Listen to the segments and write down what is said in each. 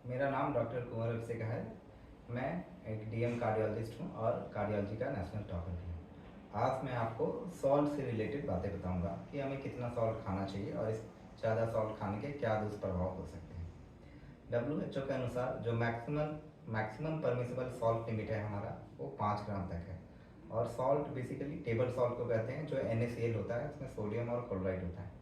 मेरा नाम डॉक्टर कुंवर अभिषेक है। मैं एक डीएम कार्डियोलॉजिस्ट हूँ और कार्डियोलॉजी का नेशनल टॉपर भी हूँ। आज मैं आपको सॉल्ट से रिलेटेड बातें बताऊंगा कि हमें कितना सॉल्ट खाना चाहिए और इस ज़्यादा सॉल्ट खाने के क्या दुष्प्रभाव हो सकते हैं। WHO के अनुसार जो मैक्सिमम परमिसिबल सॉल्ट लिमिट है हमारा वो 5 ग्राम तक है। और सॉल्ट बेसिकली टेबल सॉल्ट को कहते हैं, जो NaCl होता है, उसमें सोडियम और क्लोराइड होता है।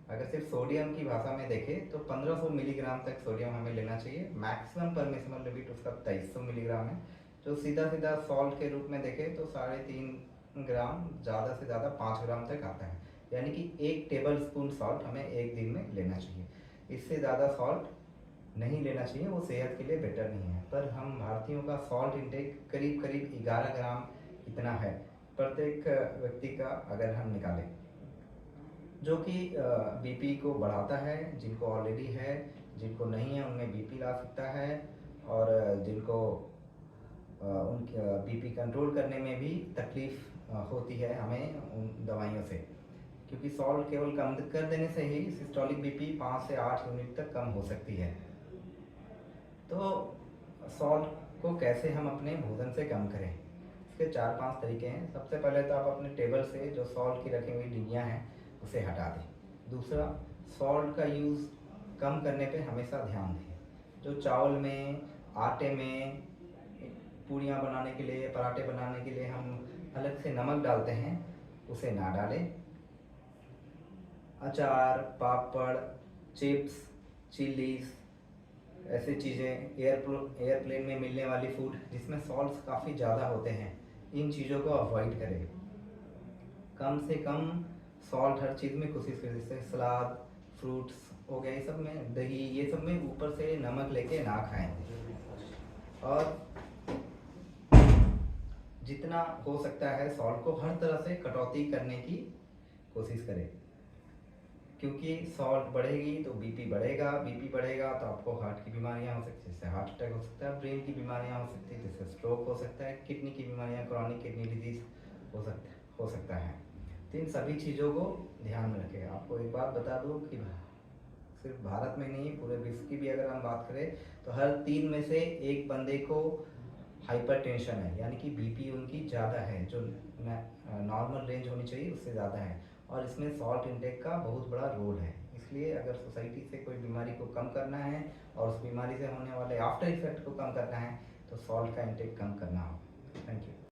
अगर सिर्फ सोडियम की भाषा में देखें तो 1500 मिलीग्राम तक सोडियम हमें लेना चाहिए। मैक्सिमम परमिसिबल लिमिट उसका 2300 मिलीग्राम है। जो सीधा सीधा सॉल्ट के रूप में देखें तो 3.5 ग्राम, ज़्यादा से ज़्यादा 5 ग्राम तक आता है। यानी कि 1 टेबल स्पून सॉल्ट हमें एक दिन में लेना चाहिए। इससे ज़्यादा सॉल्ट नहीं लेना चाहिए, वो सेहत के लिए बेटर नहीं है। पर हम भारतीयों का सॉल्ट इंटेक करीब करीब 11 ग्राम इतना है प्रत्येक व्यक्ति का, अगर हम निकालें, जो कि बीपी को बढ़ाता है। जिनको ऑलरेडी है, जिनको नहीं है, उनमें बीपी ला सकता है। और जिनको उनकी बीपी कंट्रोल करने में भी तकलीफ होती है हमें उन दवाइयों से, क्योंकि सॉल्ट केवल कम कर देने से ही सिस्टोलिक बीपी 5 से 8 यूनिट तक कम हो सकती है। तो सॉल्ट को कैसे हम अपने भोजन से कम करें, इसके 4-5 तरीके हैं। सबसे पहले तो आप अपने टेबल से जो सॉल्ट की रखी हुई डिब्बियाँ हैं उसे हटा दें। दूसरा, सॉल्ट का यूज़ कम करने पे हमेशा ध्यान दें। जो चावल में, आटे में, पूड़ियाँ बनाने के लिए, पराठे बनाने के लिए हम अलग से नमक डालते हैं, उसे ना डालें। अचार, पापड़, चिप्स, चिलीज, ऐसी चीज़ें, एयरप्लेन में मिलने वाली फूड जिसमें सॉल्ट्स काफ़ी ज़्यादा होते हैं, इन चीज़ों को अवॉइड करें। कम से कम सॉल्ट हर चीज़ में कोशिश करें। जैसे सलाद, फ्रूट्स हो गए, ये सब में, दही, ये सब में ऊपर से नमक लेके ना खाएं। और जितना हो सकता है सॉल्ट को हर तरह से कटौती करने की कोशिश करें, क्योंकि सॉल्ट बढ़ेगी तो बीपी बढ़ेगा, बीपी बढ़ेगा तो आपको हार्ट की बीमारियां हो सकती है, जैसे हार्ट अटैक हो सकता है, ब्रेन की बीमारियां हो सकती है, जैसे स्ट्रोक हो सकता है, किडनी की बीमारियां, क्रॉनिक किडनी डिजीज हो सकता है। तो इन सभी चीज़ों को ध्यान में रखें। आपको एक बात बता दूं कि सिर्फ भारत में नहीं, पूरे विश्व की भी अगर हम बात करें तो हर 3 में से एक बंदे को हाइपरटेंशन है, यानी कि बीपी उनकी ज़्यादा है, जो नॉर्मल रेंज होनी चाहिए उससे ज़्यादा है। और इसमें सॉल्ट इंटेक का बहुत बड़ा रोल है। इसलिए अगर सोसाइटी से कोई बीमारी को कम करना है और उस बीमारी से होने वाले आफ्टर इफेक्ट को कम करना है तो सॉल्ट का इंटेक कम करना होगा। Thank you.